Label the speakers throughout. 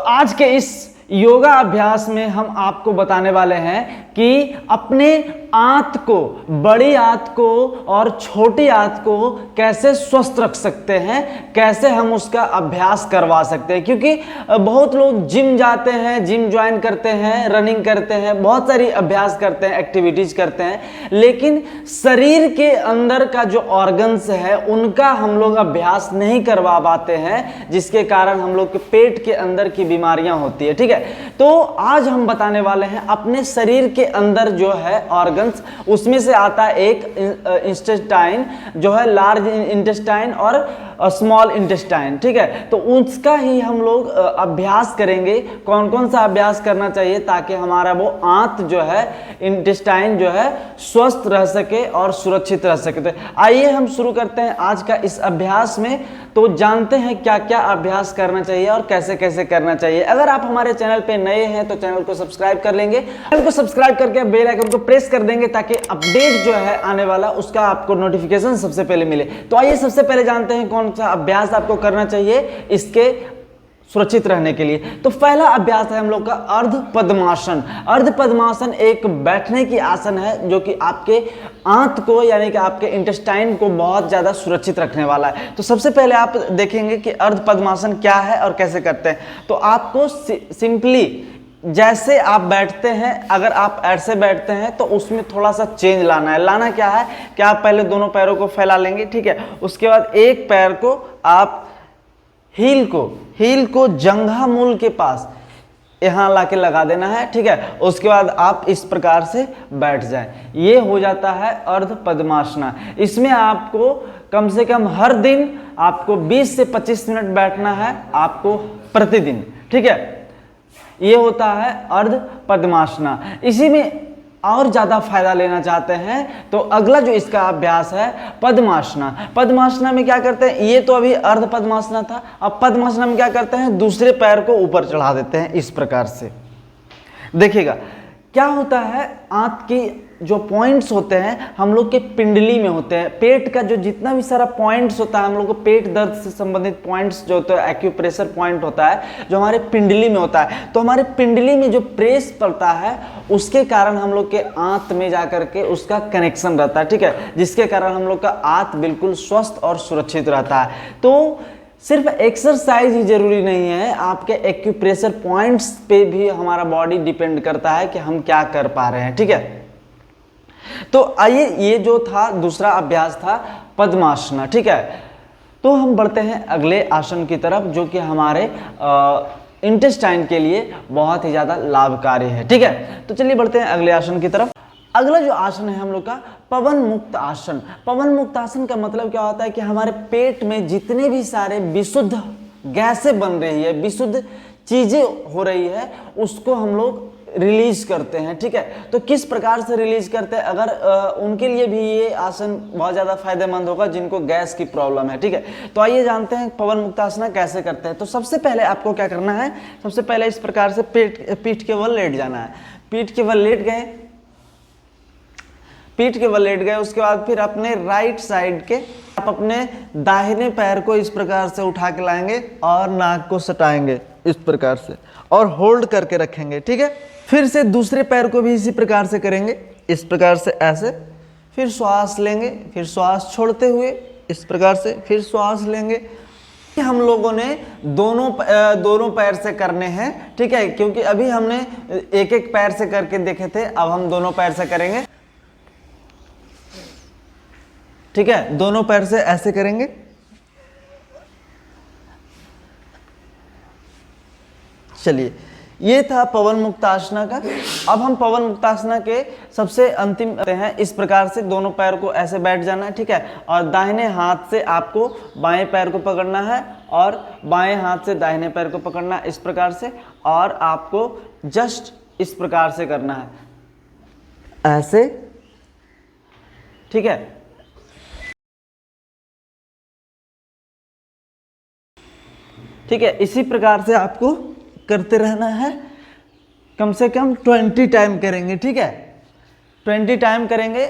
Speaker 1: आज के इस योगा अभ्यास में हम आपको बताने वाले हैं कि अपने आंत को, बड़ी आंत को और छोटी आंत को कैसे स्वस्थ रख सकते हैं, कैसे हम उसका अभ्यास करवा सकते हैं। क्योंकि बहुत लोग जिम जाते हैं, जिम ज्वाइन करते हैं, रनिंग करते हैं, बहुत सारी अभ्यास करते हैं, एक्टिविटीज करते हैं, लेकिन शरीर के अंदर का जो ऑर्गन्स है उनका हम लोग अभ्यास नहीं करवा पाते हैं, जिसके कारण हम लोग के पेट के अंदर की बीमारियां होती है। ठीक है, तो आज हम बताने वाले हैं अपने शरीर के अंदर जो है ऑर्गन्स, उसमें से आता है एक इंटेस्टाइन जो है, लार्ज इंटेस्टाइन और स्मॉल इंटेस्टाइन। ठीक है, तो उसका ही हम लोग अभ्यास करेंगे, कौन कौन सा अभ्यास करना चाहिए ताकि हमारा वो आंत जो है, इंटेस्टाइन जो है, स्वस्थ रह सके और सुरक्षित रह सके। तो आइए हम शुरू करते हैं आज का इस अभ्यास में। तो जानते हैं क्या क्या अभ्यास करना चाहिए और कैसे कैसे करना चाहिए। अगर आप हमारे चैनल पे नए हैं तो चैनल को सब्सक्राइब कर लेंगे, चैनल को सब्सक्राइब करके बेल आइकन को प्रेस कर देंगे ताकि अपडेट जो है आने वाला उसका आपको नोटिफिकेशन सबसे पहले मिले। तो आइए सबसे पहले जानते हैं कौन सा अभ्यास आपको करना चाहिए इसके सुरक्षित रहने के लिए। तो पहला अभ्यास है हम लोग का अर्ध पद्मासन। अर्ध पद्मासन एक बैठने की आसन है जो कि आपके आंत को यानी कि आपके इंटेस्टाइन को बहुत ज्यादा सुरक्षित रखने वाला है। तो सबसे पहले आप देखेंगे कि अर्ध पद्मासन क्या है और कैसे करते हैं। तो आपको सिंपली जैसे आप बैठते हैं, अगर आप ऐसे बैठते हैं तो उसमें थोड़ा सा चेंज लाना है। लाना क्या है कि आप पहले दोनों पैरों को फैला लेंगे। ठीक है, उसके बाद एक पैर को आप हील को जंघा मूल के पास यहां लाके लगा देना है। ठीक है, उसके बाद आप इस प्रकार से बैठ जाएं। ये हो जाता है अर्ध पद्मासना। इसमें आपको कम से कम हर दिन आपको 20 से 25 मिनट बैठना है आपको प्रतिदिन। ठीक है, ये होता है अर्ध पद्मासना। इसी में और ज्यादा फायदा लेना चाहते हैं तो अगला जो इसका अभ्यास है पद्मासना। पद्मासना में क्या करते हैं, ये तो अभी अर्ध पद्मासना था, अब पद्मासना में क्या करते हैं, दूसरे पैर को ऊपर चढ़ा देते हैं इस प्रकार से। देखिएगा क्या होता है, आंत की जो पॉइंट्स होते हैं हम लोग के पिंडली में होते हैं। पेट का जो जितना भी सारा पॉइंट्स होता है, हम लोग को पेट दर्द से संबंधित पॉइंट्स जो होता है, एक्यूप्रेशर पॉइंट होता है जो हमारे पिंडली में होता है। तो हमारे पिंडली में जो प्रेस पड़ता है उसके कारण हम लोग के आंत में जाकर के उसका कनेक्शन रहता है। ठीक है, जिसके कारण हम लोग का आंत बिल्कुल स्वस्थ और सुरक्षित रहता है। तो सिर्फ एक्सरसाइज ही जरूरी नहीं है, आपके एक्यूप्रेशर पॉइंट्स पे भी हमारा बॉडी डिपेंड करता है कि हम क्या कर पा रहे हैं। ठीक है, तो आइए, ये जो था दूसरा अभ्यास था पद्मासना। ठीक है, तो हम बढ़ते हैं अगले आसन की तरफ जो कि हमारे इंटेस्टाइन के लिए बहुत ही ज्यादा लाभकारी है। ठीक है, तो चलिए बढ़ते हैं अगले आसन की तरफ। अगला जो आसन है हम लोग का पवन मुक्त आसन। पवन मुक्त आसन का मतलब क्या होता है कि हमारे पेट में जितने भी सारे विशुद्ध गैसें बन रही है, विशुद्ध चीजें हो रही है, उसको हम लोग रिलीज करते हैं। ठीक है, तो किस प्रकार से रिलीज करते हैं, अगर उनके लिए भी ये आसन बहुत ज्यादा फायदेमंद होगा जिनको गैस की प्रॉब्लम है। ठीक है, तो आइए जानते हैं पवन मुक्तासना कैसे करते हैं। तो सबसे पहले आपको क्या करना है, सबसे पहले इस प्रकार से पीठ के बल लेट जाना है। पीठ के बल लेट गए, पीठ के बल लेट गए, उसके बाद फिर अपने राइट साइड के आप अपने दाहिने पैर को इस प्रकार से उठा के लाएंगे और नाक को सटाएंगे इस प्रकार से और होल्ड करके रखेंगे। ठीक है, फिर से दूसरे पैर को भी इसी प्रकार से करेंगे, इस प्रकार से ऐसे, फिर श्वास लेंगे, फिर श्वास छोड़ते हुए इस प्रकार से, फिर श्वास लेंगे। हम लोगों ने दोनों पैर से करने हैं। ठीक है, क्योंकि अभी हमने एक एक पैर से करके देखे थे, अब हम दोनों पैर से करेंगे। ठीक है, दोनों पैर से ऐसे करेंगे। चलिए, ये था पवन मुक्तासना का। अब हम पवन मुक्तासना के सबसे अंतिम हैं। इस प्रकार से दोनों पैर को ऐसे बैठ जाना है। ठीक है, और दाहिने हाथ से आपको बाएं पैर को पकड़ना है और बाएं हाथ से दाहिने पैर को पकड़ना है इस प्रकार से, और आपको जस्ट इस प्रकार से करना है, ऐसे। ठीक है, ठीक है, इसी प्रकार से आपको करते रहना है, कम से कम 20 टाइम करेंगे। ठीक है, 20 टाइम करेंगे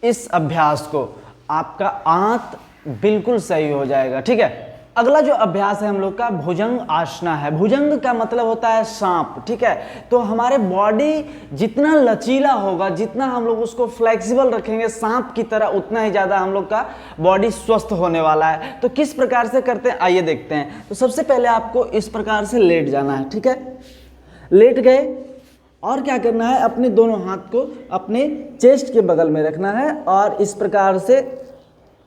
Speaker 1: इस अभ्यास को, आपका आंत बिल्कुल सही हो जाएगा। ठीक है, अगला जो अभ्यास है हम लोग का भुजंग आसना है। भुजंग का मतलब होता है सांप, ठीक है। तो हमारे बॉडी जितना लचीला होगा, जितना हम लोग उसको फ्लेक्सिबल रखेंगे सांप की तरह, उतना ही ज़्यादा हम लोग का बॉडी स्वस्थ होने वाला है। तो किस प्रकार से करते हैं आइए देखते हैं। तो सबसे पहले आपको इस प्रकार से लेट जाना है, ठीक है। लेट गए और क्या करना है, अपने दोनों हाथ को अपने चेस्ट के बगल में रखना है और इस प्रकार से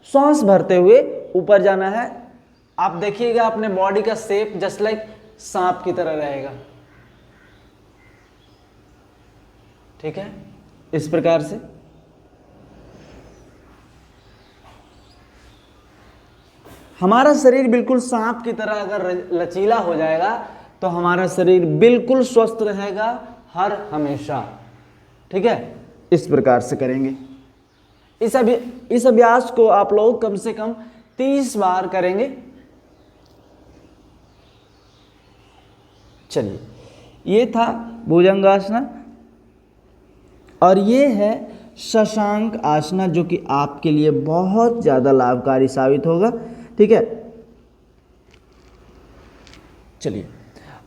Speaker 1: सांस भरते हुए ऊपर जाना है। आप देखिएगा अपने बॉडी का शेप जस्ट लाइक सांप की तरह रहेगा, ठीक है, इस प्रकार से। हमारा शरीर बिल्कुल सांप की तरह अगर लचीला हो जाएगा तो हमारा शरीर बिल्कुल स्वस्थ रहेगा हर हमेशा, ठीक है। इस प्रकार से करेंगे। इस अभ्यास को आप लोग कम से कम 30 बार करेंगे। चलिए, ये था भुजंगासना और ये है शशांक आसना, जो कि आपके लिए बहुत ज़्यादा लाभकारी साबित होगा, ठीक है। चलिए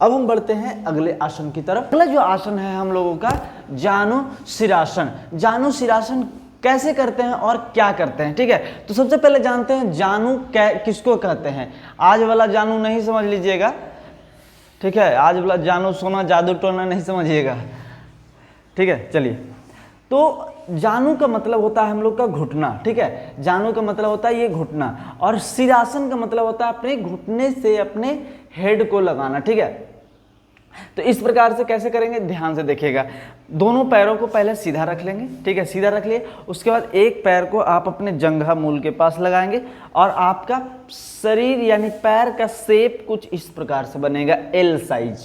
Speaker 1: अब हम बढ़ते हैं अगले आसन की तरफ। अगला जो आसन है हम लोगों का जानु शिरासन। जानु शिरासन कैसे करते हैं और क्या करते हैं, ठीक है। तो सबसे पहले जानते हैं जानु किसको कहते हैं। आज वाला जानु नहीं समझ लीजिएगा, ठीक है। आज वाला जानु सोना जादू टोना नहीं समझिएगा, ठीक है। चलिए, तो जानु का मतलब होता है हम लोग का घुटना, ठीक है। जानु का मतलब होता है ये घुटना, और शिरासन का मतलब होता है अपने घुटने से अपने हेड को लगाना, ठीक है। तो इस प्रकार से कैसे करेंगे ध्यान से देखिएगा। दोनों पैरों को पहले सीधा रख लेंगे, ठीक है, सीधा रख लिए। उसके बाद एक पैर को आप अपने जंघा मूल के पास लगाएंगे और आपका शरीर यानी पैर का शेप कुछ इस प्रकार से बनेगा, एल साइज,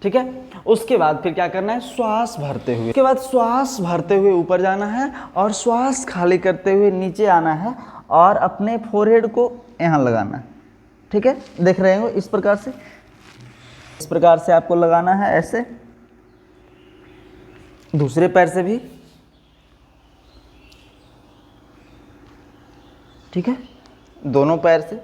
Speaker 1: ठीक है। उसके बाद फिर क्या करना है, श्वास भरते हुए, उसके बाद श्वास भरते हुए ऊपर जाना है और श्वास खाली करते हुए नीचे आना है और अपने फोरहेड को यहाँ लगाना है, ठीक है। देख रहे हो इस प्रकार से, इस प्रकार से आपको लगाना है, ऐसे। दूसरे पैर से भी, ठीक है, दोनों पैर से।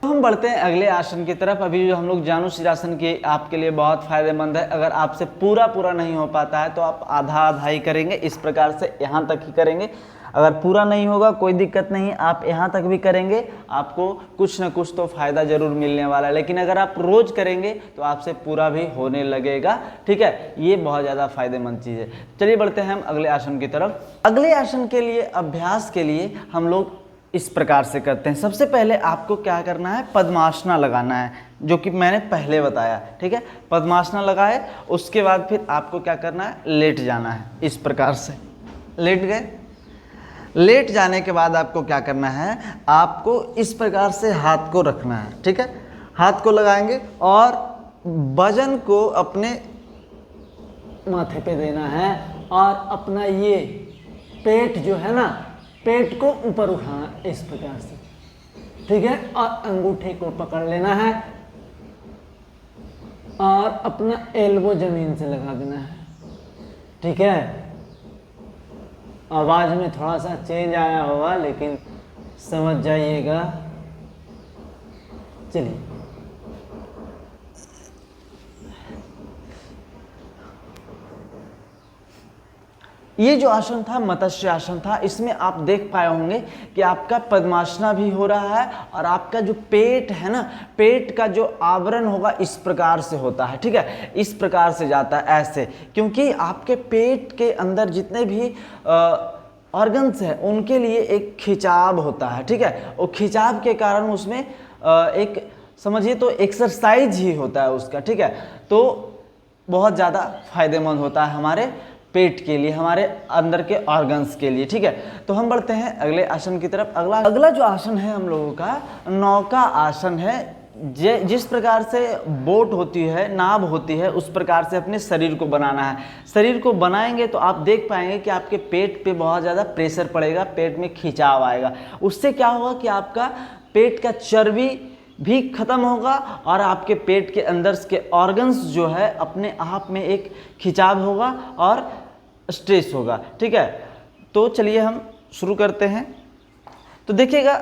Speaker 1: तो हम बढ़ते हैं अगले आसन की तरफ। अभी जो हम लोग जानु शिरासन की आपके लिए बहुत फायदेमंद है। अगर आपसे पूरा नहीं हो पाता है तो आप आधा आधा ही करेंगे, इस प्रकार से यहाँ तक ही करेंगे। अगर पूरा नहीं होगा कोई दिक्कत नहीं, आप यहाँ तक भी करेंगे, आपको कुछ ना कुछ तो फायदा जरूर मिलने वाला है। लेकिन अगर आप रोज करेंगे तो आपसे पूरा भी होने लगेगा, ठीक है। ये बहुत ज़्यादा फायदेमंद चीज़ है। चलिए बढ़ते हैं हम अगले आसन की तरफ। अगले आसन के लिए अभ्यास के लिए हम लोग इस प्रकार से करते हैं। सबसे पहले आपको क्या करना है, पद्मासना लगाना है, जो कि मैंने पहले बताया, ठीक है। पद्मासना लगाए, उसके बाद फिर आपको क्या करना है, लेट जाना है, इस प्रकार से लेट गए। लेट जाने के बाद आपको क्या करना है, आपको इस प्रकार से हाथ को रखना है, ठीक है। हाथ को लगाएंगे और वजन को अपने माथे पे देना है और अपना ये पेट जो है ना, पेट को ऊपर उठाना इस प्रकार से, ठीक है। और अंगूठे को पकड़ लेना है और अपना एल्बो जमीन से लगा देना है, ठीक है। आवाज में थोड़ा सा चेंज आया होगा लेकिन समझ जाइएगा। चलिए, ये जो आसन था मत्स्य आसन था। इसमें आप देख पाए होंगे कि आपका पद्मासना भी हो रहा है और आपका जो पेट है ना, पेट का जो आवरण होगा इस प्रकार से होता है, ठीक है। इस प्रकार से जाता है ऐसे, क्योंकि आपके पेट के अंदर जितने भी ऑर्गन्स हैं उनके लिए एक खिंचाव होता है, ठीक है। और खिंचाव के कारण उसमें एक समझिए तो एक्सरसाइज ही होता है उसका, ठीक है। तो बहुत ज़्यादा फायदेमंद होता है हमारे पेट के लिए, हमारे अंदर के ऑर्गन्स के लिए, ठीक है। तो हम बढ़ते हैं अगले आसन की तरफ। अगला जो आसन है हम लोगों का नौका आसन है। जिस प्रकार से बोट होती है, नाव होती है, उस प्रकार से अपने शरीर को बनाना है। शरीर को बनाएंगे तो आप देख पाएंगे कि आपके पेट पे बहुत ज़्यादा प्रेशर पड़ेगा, पेट में खिंचाव आएगा। उससे क्या होगा कि आपका पेट का चर्बी भी खत्म होगा और आपके पेट के अंदर के ऑर्गन्स जो है अपने आप में एक खिंचाव होगा और स्ट्रेस होगा, ठीक है। तो चलिए हम शुरू करते हैं। तो देखिएगा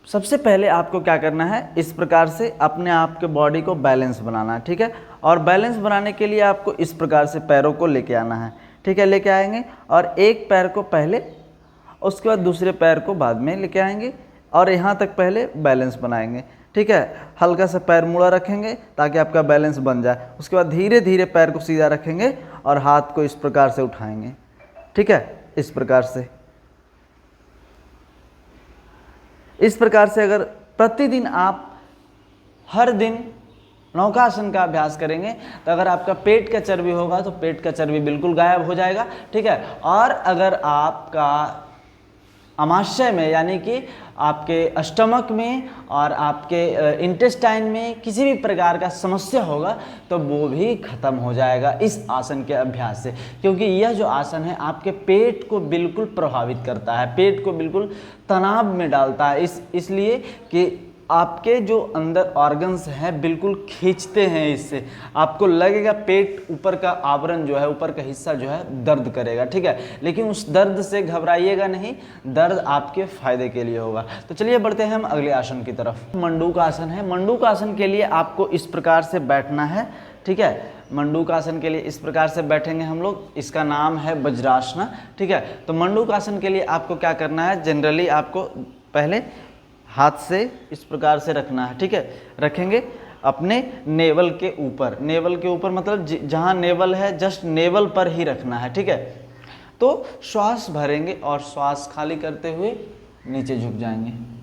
Speaker 1: सबसे पहले आपको क्या करना है, इस प्रकार से अपने आप के बॉडी को बैलेंस बनाना है, ठीक है। और बैलेंस बनाने के लिए आपको इस प्रकार से पैरों को लेके आना है, ठीक है। लेके आएंगे और एक पैर को पहले, उसके बाद दूसरे पैर को बाद में लेके आएंगे और यहाँ तक पहले बैलेंस बनाएंगे, ठीक है। हल्का सा पैर मुड़ा रखेंगे ताकि आपका बैलेंस बन जाए। उसके बाद धीरे धीरे पैर को सीधा रखेंगे और हाथ को इस प्रकार से उठाएंगे, ठीक है। इस प्रकार से, इस प्रकार से अगर प्रतिदिन आप हर दिन नौकासन का अभ्यास करेंगे तो अगर आपका पेट का चर्बी होगा तो पेट का चर्बी बिल्कुल गायब हो जाएगा, ठीक है। और अगर आपका आमाशय में यानी कि आपके स्टमक में और आपके इंटेस्टाइन में किसी भी प्रकार का समस्या होगा तो वो भी खत्म हो जाएगा इस आसन के अभ्यास से, क्योंकि यह जो आसन है आपके पेट को बिल्कुल प्रभावित करता है, पेट को बिल्कुल तनाव में डालता है। इसलिए कि आपके जो अंदर ऑर्गन्स हैं बिल्कुल खींचते हैं इससे, आपको लगेगा पेट ऊपर का आवरण जो है, ऊपर का हिस्सा जो है दर्द करेगा, ठीक है। लेकिन उस दर्द से घबराइएगा नहीं, दर्द आपके फायदे के लिए होगा। तो चलिए बढ़ते हैं हम अगले आसन की तरफ। मंडूक आसन है। मंडूक आसन के लिए आपको इस प्रकार से बैठना है, ठीक है। मंडूक आसन के लिए इस प्रकार से बैठेंगे हम लोग, इसका नाम है वज्रासन, ठीक है। तो मंडूक आसन के लिए आपको क्या करना है, जनरली आपको पहले हाथ से इस प्रकार से रखना है, ठीक है। रखेंगे अपने नेवल के ऊपर, नेवल के ऊपर मतलब जहाँ नेवल है जस्ट नेवल पर ही रखना है, ठीक है। तो श्वास भरेंगे और श्वास खाली करते हुए नीचे झुक जाएंगे।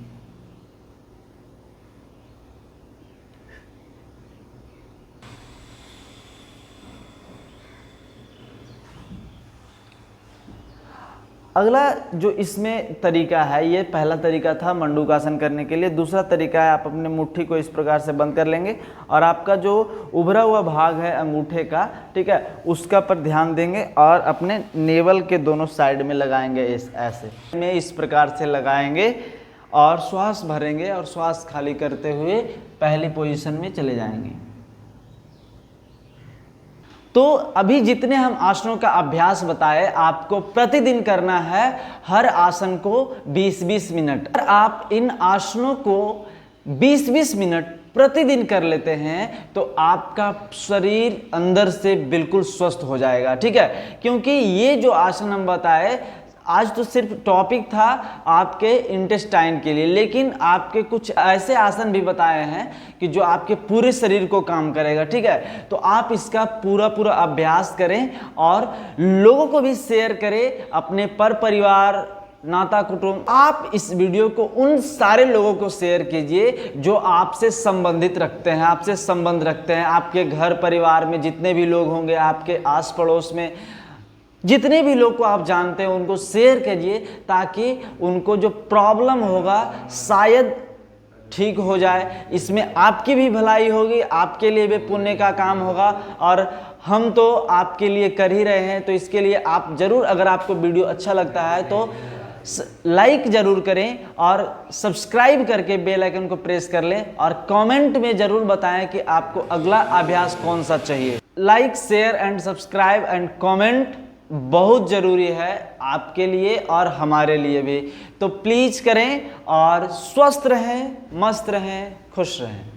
Speaker 1: अगला जो इसमें तरीका है, ये पहला तरीका था मंडूकासन करने के लिए। दूसरा तरीका है आप अपने मुट्ठी को इस प्रकार से बंद कर लेंगे और आपका जो उभरा हुआ भाग है अंगूठे का, ठीक है, उसका पर ध्यान देंगे और अपने नेवल के दोनों साइड में लगाएंगे ऐसे में इस प्रकार से लगाएंगे और श्वास भरेंगे और श्वास खाली करते हुए पहली पोजीशन में चले जाएंगे। तो अभी जितने हम आसनों का अभ्यास बताए आपको प्रतिदिन करना है, हर आसन को 20-20 मिनट। अगर आप इन आसनों को 20-20 मिनट प्रतिदिन कर लेते हैं तो आपका शरीर अंदर से बिल्कुल स्वस्थ हो जाएगा, ठीक है। क्योंकि ये जो आसन हम बताए आज तो सिर्फ टॉपिक था आपके इंटेस्टाइन के लिए, लेकिन आपके कुछ ऐसे आसन भी बताए हैं कि जो आपके पूरे शरीर को काम करेगा, ठीक है। तो आप इसका पूरा अभ्यास करें और लोगों को भी शेयर करें, अपने परिवार नाता कुटुंब। आप इस वीडियो को उन सारे लोगों को शेयर कीजिए जो आपसे संबंधित रखते हैं, आपसे संबंध रखते हैं। आपके घर परिवार में जितने भी लोग होंगे, आपके आस पड़ोस में जितने भी लोग को आप जानते हैं उनको शेयर कीजिए ताकि उनको जो प्रॉब्लम होगा शायद ठीक हो जाए। इसमें आपकी भी भलाई होगी, आपके लिए भी पुण्य का काम होगा और हम तो आपके लिए कर ही रहे हैं। तो इसके लिए आप जरूर, अगर आपको वीडियो अच्छा लगता है तो लाइक जरूर करें और सब्सक्राइब करके बेल आइकन को प्रेस कर लें और कमेंट में जरूर बताएं कि आपको अगला अभ्यास कौन सा चाहिए। Like, share and subscribe and comment बहुत ज़रूरी है आपके लिए और हमारे लिए भी। तो प्लीज़ करें और स्वस्थ रहें, मस्त रहें, खुश रहें।